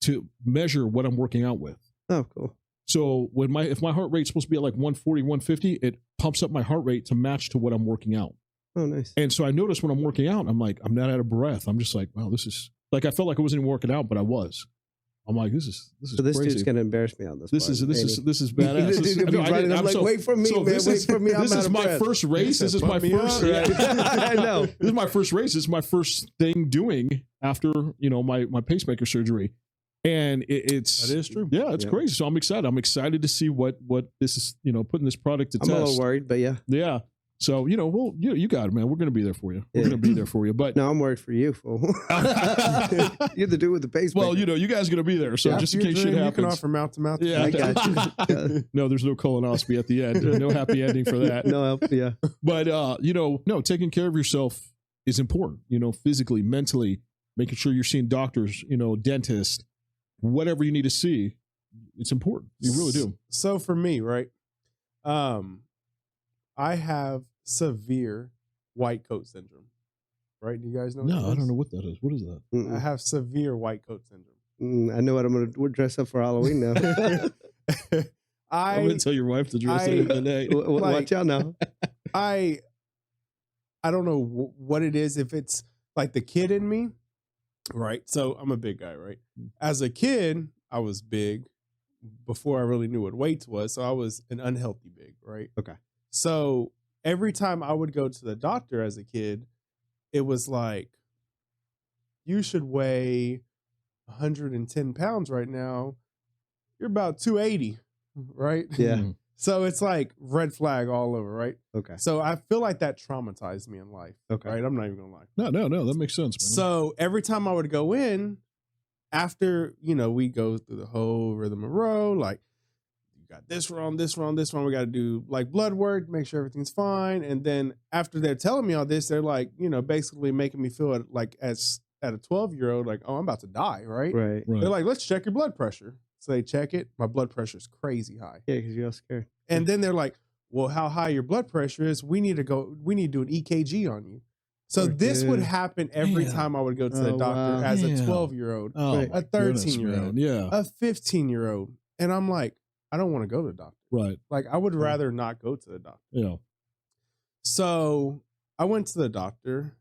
to measure what I'm working out with. Oh, cool. So when if my heart rate's supposed to be at like 140, 150, it pumps up my heart rate to match to what I'm working out. Oh, nice. And so I noticed when I'm working out, I'm like, I'm not out of breath. I'm just like, wow, this is like, I felt like I wasn't even working out, but I was. I'm like, this is So this crazy. dude's gonna embarrass me on this. This part, is ain't badass. This This dude is, be running. I'm like, wait for me, man. this Wait is, for me. I'm this out is of my breath. first race. This is my Pump me up. first. I know. This is my first race. This is my first thing doing after, you know, my pacemaker surgery, and it's That is true. Yeah, it's Yeah. crazy. So I'm excited. I'm excited to see what this is. You know, putting this product to I'm a test. little worried, but yeah. Yeah. So you know, well, you got it, man. We're gonna be there for you. We're Yeah. gonna be there for you. But No, I'm worried for you, fool. You're the dude with the pacemaker. well, you know, you guys are gonna be there. So Yeah, just in if you case shit dream, happens. You can offer mouth to mouth. Yeah. I got you. Yeah. No, there's no colonoscopy at the end. No happy ending for that. No help. Yeah. But you know, no, taking care of yourself is important, you know, physically, mentally, making sure you're seeing doctors, you know, dentists, whatever you need to see. It's important. You really do. So for me, right? I have severe white coat syndrome. Right? Do you guys know? No, what I that don't is? know what that is. What is that? I Mm-mm. have severe white coat syndrome. I know what I'm gonna dress up for Halloween now. I'm going to tell your wife to dress it up today. Watch out now. I don't know what it is. If it's like the kid in me, right? So I'm a big guy, right? As a kid, I was big before I really knew what weights was. So I was an unhealthy big, right? Okay. So every time I would go to the doctor as a kid, it was like, you should weigh 110 pounds right now. You're about 280, right? Yeah. Mhm. So it's like red flag all over, right? Okay. So I feel like that traumatized me in life. Okay. Right? I'm not even gonna lie. No, that makes sense, man. So every time I would go in, after, you know, we go through the whole rhythm and row, like, you got this wrong, this wrong, this wrong. We got to do like blood work, make sure everything's fine. And then after they're telling me all this, they're like, you know, basically making me feel like as at a 12-year-old, like, oh, I'm about to die, right? Right. Right. They're like, let's check your blood pressure. So they check it. My blood pressure is crazy high. Yeah, because you're all scared. And then they're like, well, how high your blood pressure is, we need to do an EKG on you. So Poor this would kid. happen every Damn. time I would go to the Oh, doctor wow. as a Damn. 12-year-old, Oh, Right. my a goodness, 13-year-old, man. Yeah. a 15-year-old. And I'm like, I don't want to go to the doctor. Right. Like, I would rather not go to the doctor. Yeah. So I went to the doctor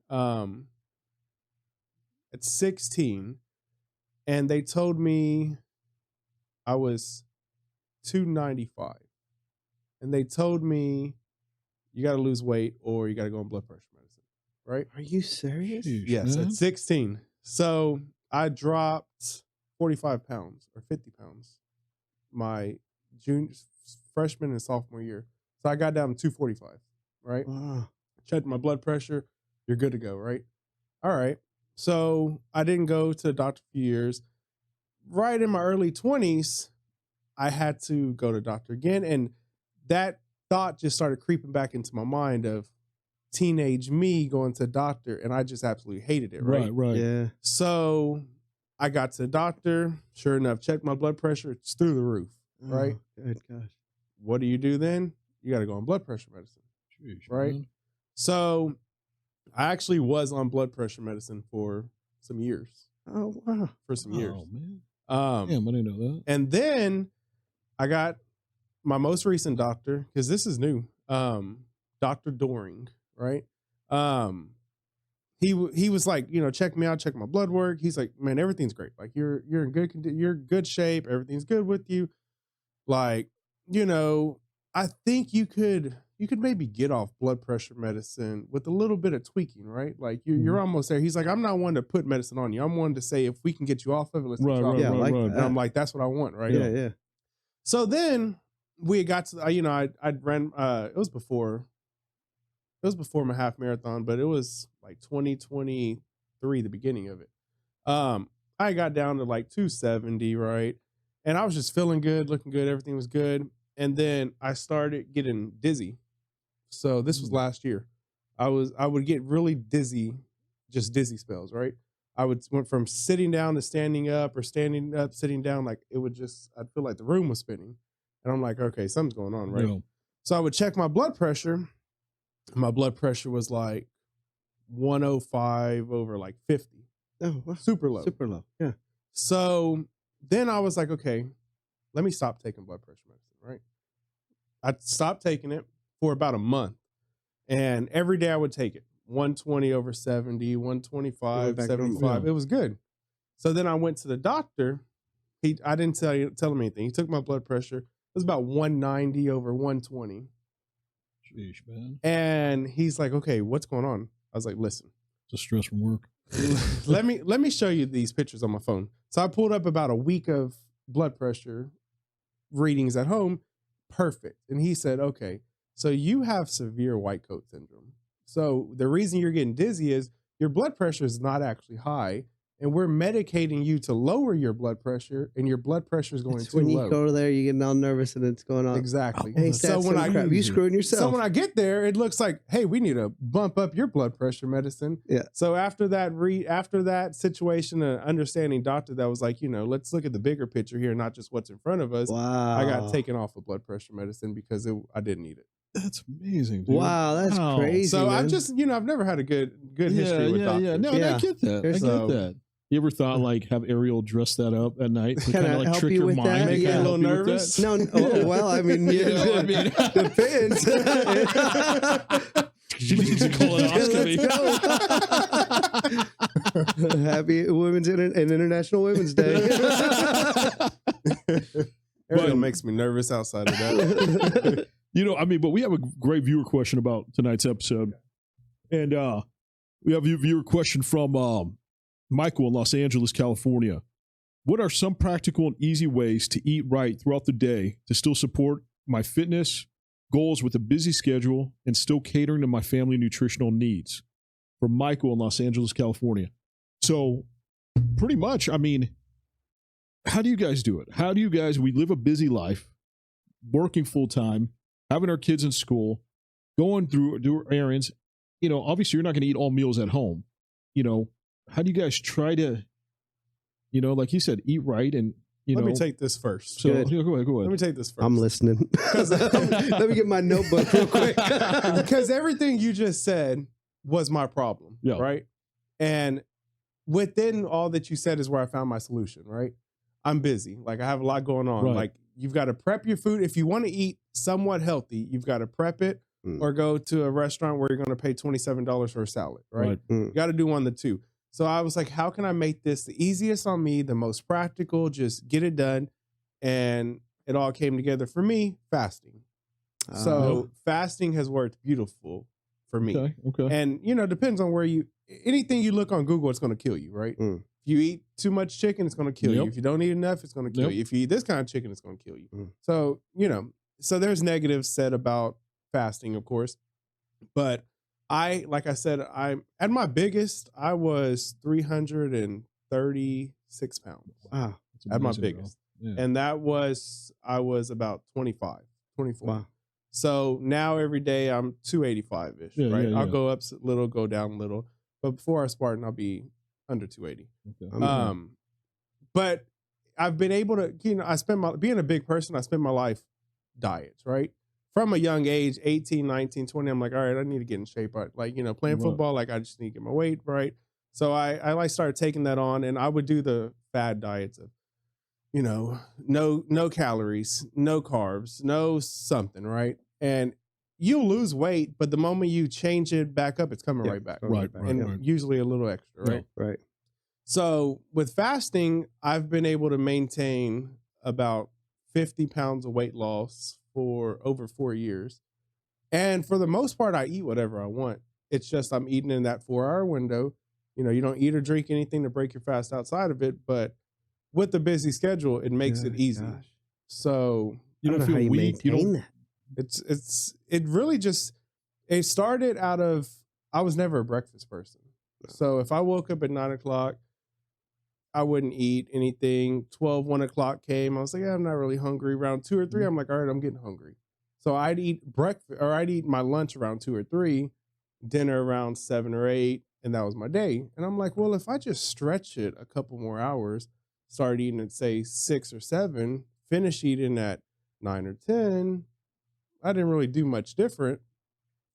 at 16, and they told me I was 295. And they told me, you got to lose weight or you got to go on blood pressure medicine, right? Are you serious? Sheesh, Yes, man. at 16. So I dropped 45 pounds or 50 pounds my freshman and sophomore year. So I got down to 245, right? Wow. Checked my blood pressure. You're good to go, right? All right. So I didn't go to the doctor for years. Right in my early 20s, I had to go to the doctor again. And that thought just started creeping back into my mind of teenage me going to the doctor. And I just absolutely hated it, right? Right. Yeah. So I got to the doctor. Sure enough, checked my blood pressure. It's through the roof, right? Oh, good gosh. What do you do then? You got to go on blood pressure medicine. Sheesh, Right. man. So I actually was on blood pressure medicine for some years. Oh wow. For some years. Oh, man. Um, Damn, I didn't know that. and then I got my most recent doctor, because this is new, Dr. Doring, right? He was like, you know, check me out, check my blood work. He's like, man, everything's great. Like you're in you're in good shape. Everything's good with you. Like, you know, I think you could maybe get off blood pressure medicine with a little bit of tweaking, right? Like you're almost there. He's like, I'm not one to put medicine on you. I'm one to say, if we can get you off of it, let's get you off of it. Like And I'm like, that's what I want, right? Yeah. So then we got to, you know, I ran, it was before my half marathon, but it was like 2023, the beginning of it. I got down to like 270, right? And I was just feeling good, looking good. Everything was good. And then I started getting dizzy. So this was last year. I would get really dizzy, just dizzy spells, right? Went from sitting down to standing up, or standing up, sitting down. Like I'd feel like the room was spinning. And I'm like, okay, something's going on, right? Yeah. So I would check my blood pressure. My blood pressure was like 105 over like 50. Oh, wow. Super low. Super low. Yeah. So then I was like, okay, let me stop taking blood pressure medicine, right? I stopped taking it for about a month. And every day I would take it. 120 over 70, 125, 75. It was good. So then I went to the doctor. I didn't tell him anything. He took my blood pressure. It was about 190 over 120. Sheesh, man. And he's like, okay, what's going on? I was like, listen. It's a stress from work. let me show you these pictures on my phone. So I pulled up about a week of blood pressure readings at home. Perfect. And he said, okay, so you have severe white coat syndrome. So the reason you're getting dizzy is your blood pressure is not actually high, and we're medicating you to lower your blood pressure, and your blood pressure is going too low. When you go there, you get all nervous and it's going on. Exactly. Hey, so when you screwing yourself. So when I get there, it looks like, hey, we need to bump up your blood pressure medicine. Yeah. So after that situation, an understanding doctor that was like, you know, let's look at the bigger picture here, not just what's in front of us. Wow. I got taken off of blood pressure medicine because I didn't need it. That's amazing, dude. Wow, that's crazy. So man. I've just, you know, I've never had a good history with doctors. Yeah, no, I get that. I get that. You ever thought like have Ariel dress that up at night to kind of like trick your mind, make you a little nervous? No, well, I mean, depends. She needs a colonoscopy. Happy International Women's Day. Ariel makes me nervous outside of that. You know, I mean, but we have a great viewer question about tonight's episode, and we have a viewer question from Michael in Los Angeles, California. What are some practical and easy ways to eat right throughout the day to still support my fitness goals with a busy schedule and still catering to my family nutritional needs? From Michael in Los Angeles, California. So pretty much, I mean, how do you guys do it? How do you guys, we live a busy life, working full time, having our kids in school, going through do errands. You know, obviously you're not going to eat all meals at home. You know, how do you guys try to, you know, like you said, eat right and, you know. Let me take this first. So go ahead. Let me take this first. I'm listening. Let me get my notebook real quick. Because everything you just said was my problem, right? And within all that you said is where I found my solution, right? I'm busy. Like I have a lot going on. Right. Like you've got to prep your food. If you want to eat somewhat healthy, you've got to prep it or go to a restaurant where you're going to pay $27 for a salad, right? You got to do one of the two. So I was like, how can I make this the easiest on me, the most practical, just get it done? And it all came together for me, fasting. So fasting has worked beautiful for me. Okay. And, you know, depends on anything you look on Google, it's going to kill you, right? If you eat too much chicken, it's going to kill you. If you don't eat enough, it's going to kill you. If you eat this kind of chicken, it's going to kill you. So, you know, so there's negatives said about fasting, of course. But like I said, I'm at my biggest, I was 336 pounds. Wow. At my biggest. Yeah. And I was about 24. Wow. So now every day I'm 285-ish, right? I'll go up a little, go down a little. But before I Spartan, I'll be under 280. Okay. But I've been able to, you know, being a big person, I spend my life diets, right? From a young age, 18, 19, 20, I'm like, all right, I need to get in shape. Like, you know, playing football, like I just need to get my weight right. So I like started taking that on, and I would do the fad diets of, you know, no calories, no carbs, no something, right? And you'll lose weight, but the moment you change it back up, it's coming right back. Right. And usually a little extra, right? Right. So with fasting, I've been able to maintain about 50 pounds of weight loss for over 4 years. And for the most part, I eat whatever I want. It's just I'm eating in that 4-hour window. You know, you don't eat or drink anything to break your fast outside of it. But with the busy schedule, it makes it easy. Gosh. So You don't feel how you weak. You maintain don't. that. it really just, it started out of, I was never a breakfast person. So if I woke up at 9 o'clock, I wouldn't eat anything. 1 o'clock came. I was like, yeah, I'm not really hungry. Around 2 or 3, I'm like, all right, I'm getting hungry. So I'd eat breakfast, or I'd eat my lunch around 2 or 3, dinner around 7 or 8, and that was my day. And I'm like, well, if I just stretch it a couple more hours, start eating at say 6 or 7, finish eating at 9 or 10, I didn't really do much different.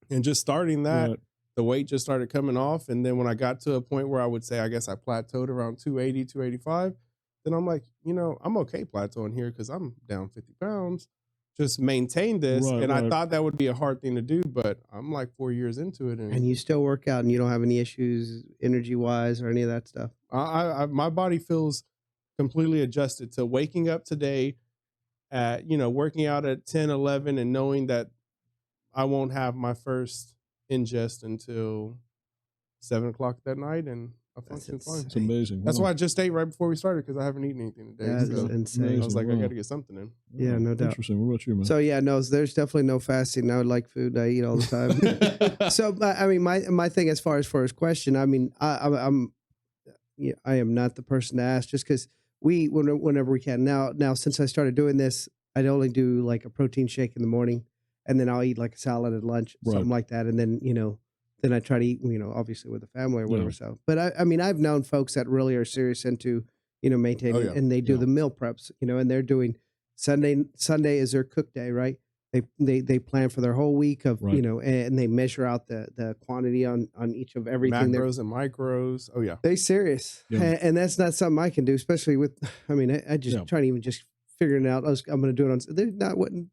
And just starting that, the weight just started coming off. And then when I got to a point where I would say, I guess I plateaued around 280, 285, then I'm like, you know, I'm okay plateauing here because I'm down 50 pounds. Just maintain this. I thought that would be a hard thing to do, but I'm like 4 years into it. And you still work out and you don't have any issues energy wise or any of that stuff. My body feels completely adjusted to waking up today at, you know, working out at 10, 11 and knowing that I won't have my first ingest until 7 o'clock that night, and I function fine. It's amazing. That's why I just ate right before we started, because I haven't eaten anything today. That's insane. I was like, I got to get something in. Yeah, no doubt. Interesting. What about you, man? So yeah, no, there's definitely no fasting. I would like food. I eat all the time. So I mean, my thing as far as for his question, I mean, I am not the person to ask, just because whenever we can. Now since I started doing this, I'd only do like a protein shake in the morning, and then I'll eat like a salad at lunch, something like that, and then then I try to eat, obviously with the family or whatever. So, but I mean, I've known folks that really are serious into, maintaining, and they do the meal preps, and they're doing Sunday is their cook day, right? They plan for their whole week of, and they measure out the quantity on each of everything. Macros and micros. Oh yeah. They serious. Yeah. And that's not something I can do, especially with, I mean, I just try to even just figuring it out. I'm going to do it on, there's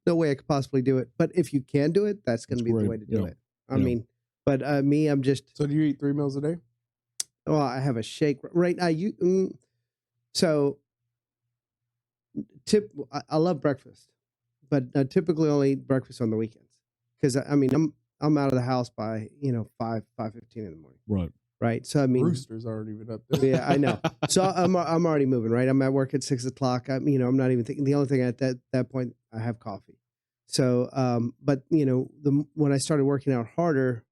no way I could possibly do it. But if you can do it, that's going to be the way to do it. I mean, but me, I'm just. So do you eat 3 meals a day? Well, I have a shake right now. I love breakfast, but I typically only eat breakfast on the weekends, because I mean I'm out of the house by 5:15 in the morning. Right. So I mean, Rooster's already been up there. Yeah, I know. So I'm already moving. Right. I'm at work at 6 o'clock. I'm not even thinking. The only thing at that point, I have coffee. So but when I started working out harder,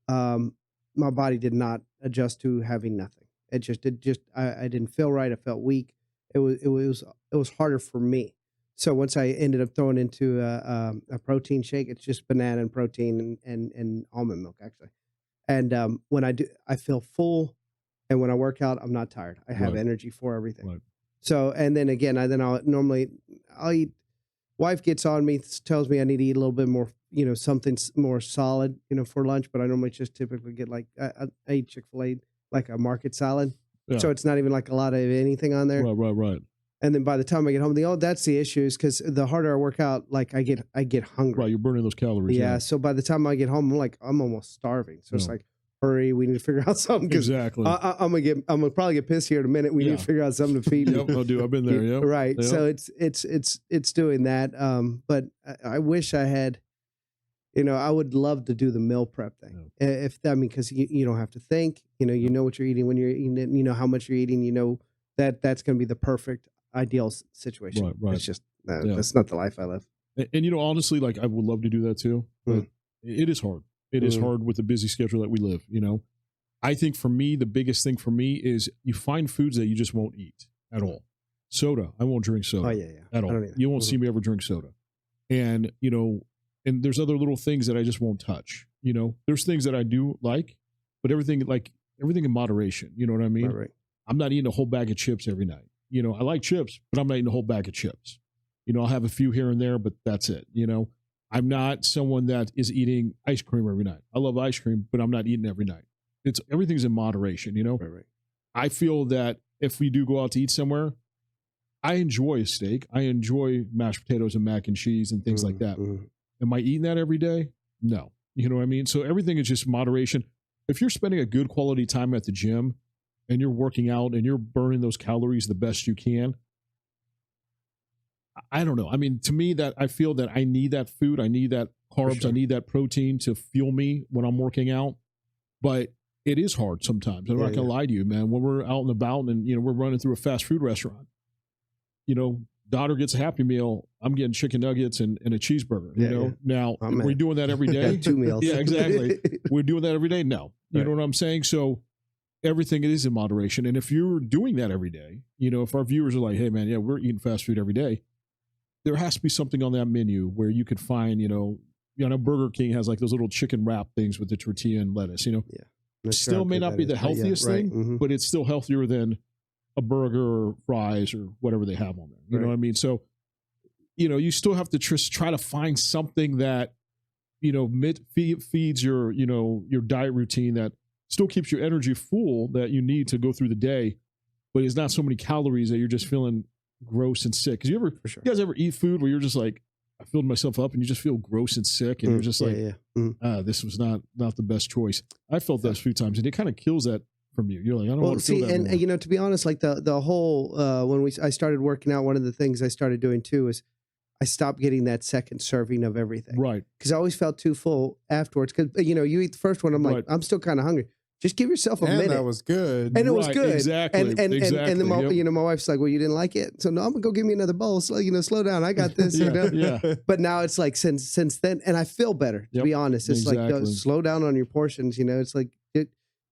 my body did not adjust to having nothing. I didn't feel right. I felt weak. It was harder for me. So once I ended up throwing into a protein shake, it's just banana and protein and almond milk actually. And when I do, I feel full. And when I work out, I'm not tired. I have energy for everything. Right. So, and then again, I'll eat. Wife gets on me, tells me I need to eat a little bit more, something more solid, for lunch. But I normally just typically get like, I eat Chick-fil-A, like a market salad. Yeah. So it's not even like a lot of anything on there. Right. And then by the time I get home, that's the issue, is because the harder I work out, like I get hungry. Right, you're burning those calories. Yeah. So by the time I get home, I'm almost starving. So it's like, hurry, we need to figure out something. Exactly. I'm gonna probably get pissed here in a minute. We need to figure out something to feed me. Yep, I've been there. Yeah. Right. Yep. So it's doing that. But I wish I had. I would love to do the meal prep thing. Yeah. Because you don't have to think. You know what you're eating when you're eating it. You know how much you're eating. You know that's going to be the perfect ideal situation. Right. It's just that's not the life I live. And honestly, like I would love to do that too, but it is hard. It is hard with the busy schedule that we live. I think for me, the biggest thing for me is you find foods that you just won't eat at all. Soda, I won't drink soda. Oh yeah. At all. You won't see me ever drink soda. And and there's other little things that I just won't touch. There's things that I do like, but everything in moderation. You know what I mean? Right. I'm not eating a whole bag of chips every night. I like chips, but I'm not eating a whole bag of chips. I'll have a few here and there, but that's it. I'm not someone that is eating ice cream every night. I love ice cream, but I'm not eating every night. Everything's in moderation. Right. I feel that if we do go out to eat somewhere, I enjoy a steak. I enjoy mashed potatoes and mac and cheese and things like that. Am I eating that every day? No. You know what I mean? So everything is just moderation. If you're spending a good quality time at the gym and you're working out and you're burning those calories the best you can, I don't know. I mean, to me, that I feel that I need that food. I need that carbs. Sure. I need that protein to fuel me when I'm working out. But it is hard sometimes. I'm not going to lie to you, man. When we're out and about and, you know, we're running through a fast food restaurant, you know, daughter gets a Happy Meal. I'm getting chicken nuggets and a cheeseburger, you know. Now, we're doing that every day. 2 meals. Yeah, exactly. We're doing that every day. No, you know what I'm saying? So everything is in moderation. And if you're doing that every day, you know, if our viewers are like, hey, man, yeah, we're eating fast food every day, there has to be something on that menu where you could find, you know, Burger King has like those little chicken wrap things with the tortilla and lettuce, you know. Yeah. Still may not be the healthiest thing, but it's still healthier than a burger or fries or whatever they have on there. You know what I mean? So, you know, you still have to try to find something that, you know, feeds your, you know, your diet routine that still keeps your energy full that you need to go through the day, but it's not so many calories that you're just feeling gross and sick. Because you guys ever eat food where you're just like, I filled myself up and you just feel gross and sick and you're just like, this was not the best choice. I felt that a few times and it kind of kills that from you. You're like, I don't want to feel that and more. you know, to be honest, like the whole when I started working out, one of the things I started doing too is I stopped getting that second serving of everything. Right. Because I always felt too full afterwards. Because, you know, you eat the first one, I'm like, I'm still kind of hungry. Just give yourself a minute. That was good. And it was good. Exactly. And then you know, my wife's like, well, you didn't like it. So no, I'm gonna go give me another bowl. So, you know, slow down. I got this. You know? But now it's like since then, and I feel better, to be honest. It's like slow down on your portions, you know. It's like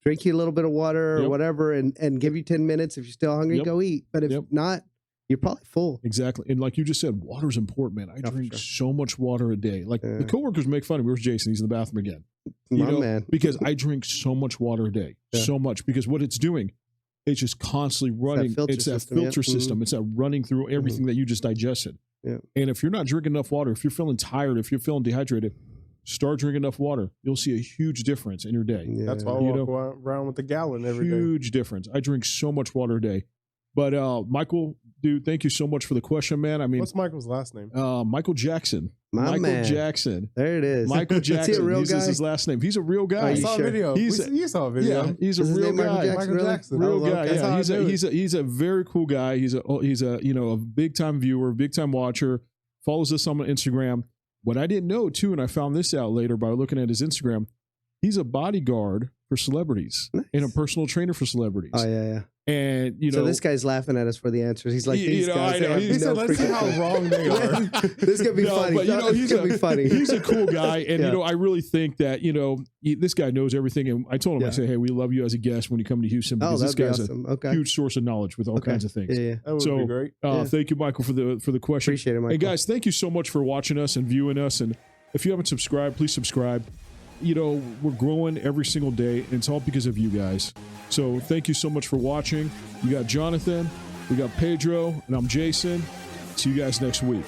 drink you a little bit of water or whatever and give you 10 minutes. If you're still hungry, go eat. But if not, you're probably full. Exactly. And like you just said, water's important, man. I drink so much water a day. Like the coworkers make fun of me. Where's Jason? He's in the bathroom again. You know, man. Because I drink so much water a day. So much. Because what it's doing, it's just constantly running. It's that filter system. It's that running through everything that you just digested. Yeah. And if you're not drinking enough water, if you're feeling tired, if you're feeling dehydrated, start drinking enough water. You'll see a huge difference in your day. Yeah. That's why I walk around with a gallon every day. Huge difference. I drink so much water a day. But Michael, dude, thank you so much for the question, man. I mean, what's Michael's last name? Michael Jaxson. Michael Jaxson. There it is. Michael Jaxson. Is he a real guy? Is his last name. He's a real guy. I saw a video. You saw a video. Yeah, he's a real guy. Michael Jackson. Real guy. Yeah, he's a very cool guy. He's a you know, a big time viewer, big time watcher. Follows us on Instagram. What I didn't know too, and I found this out later by looking at his Instagram, he's a bodyguard for celebrities and a personal trainer for celebrities. Oh yeah. And you know, so this guy's laughing at us for the answers. He's like, these guys. I know. He said, "Let's see how wrong they are." This could be funny. But you know, he's gonna be funny. He's a cool guy, and you know, I really think that you know this guy knows everything. And I told him, I said, "Hey, we love you as a guest when you come to Houston because this guy's a huge source of knowledge with all kinds of things." Yeah. That would be great. Thank you, Michael, for the question. Appreciate it, Michael. And guys, thank you so much for watching us and viewing us. And if you haven't subscribed, please subscribe. You know, we're growing every single day, and it's all because of you guys. So thank you so much for watching. You got Jonathan, we got Pedro, and I'm Jason. See you guys next week.